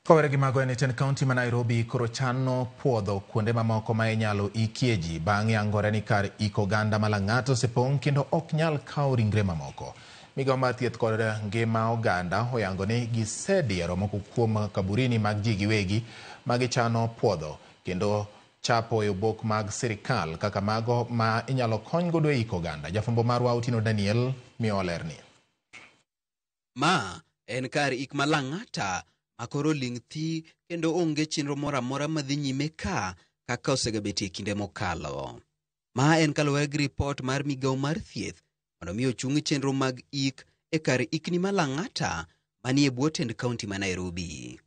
Kowere gi mago en ten kaunti ma Nairobi koro chano puodho kuonde mamoko ma inyalo ikie ji bang' yangore ni kar iko oganda ma Lang'ata osepong' kendo ok nyal kawo ringre mamoko. Migawo mar thieth kod ngima oganda oyango ni gisediero moko kuom kaburini mag ji giwegi ma gichano puodho kendo chapo e obok mag sirikal kaka mago ma inyalo kony godo e iko oganda. Jafwambo marwa Otieno Daniel miyo lerni. Ma en kar ik ma Lang'ata makoro ling' thi kendo onge chenro moro amora madhi nyime kaka osebetie e kinde mokalo. Ma en kaluwore gi ripot mar migawo mar thieth mondo mi ochung chenro mag ik e kar ikni ma Lang'ata manie bwo tend kaunti ma Nairobi.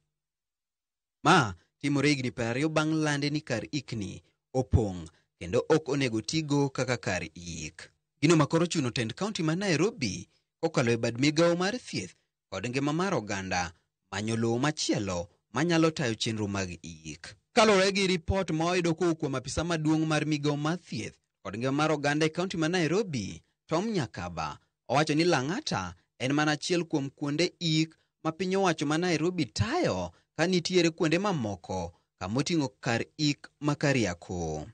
Ma timore higni 20 bang' lande ni kar ikni opong' kendo ok onego tigo kaka kar ik. Gino makoro chuno tend kaunti ma Nairobi kokalo e bad migawo mar thieth kod ngima mar oganda manyo lowo machielo manyalo tayo chenro mag ik. Kaluwore gi ripot ma oyudo kowuok kuom apisa maduong' mar migawo mar thieth kod ngima mar oganda e kaunti ma Nairobi, Tom Nyakaba, owacho ni Lang'ata en mana achiel kuom kuonde ik ma piny owacho ma Nairobi tayo ka nitiere kuonde mamoko kamoting'o kar ik ma Kariako.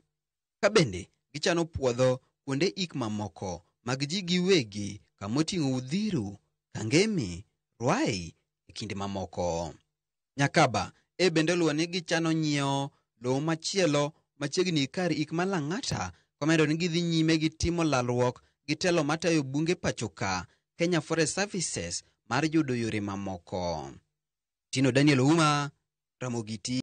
Ka bende gichano puodho kuonde ik mamoko mag ji giwegi kamoting'o Uthiru, Kangemi, Ruai e kinde mamoko. Nyakaba bende luwo ni gichano nyiewo lowo machielo machiegni kar ik ma Lang'ata komedo ni gidhi nyime gi timo lalruok gi telo matayo bunge pachoka Kenya Forest Services mar yudo yore mamoko. Tino Daniel Ouma, Ramogi TV.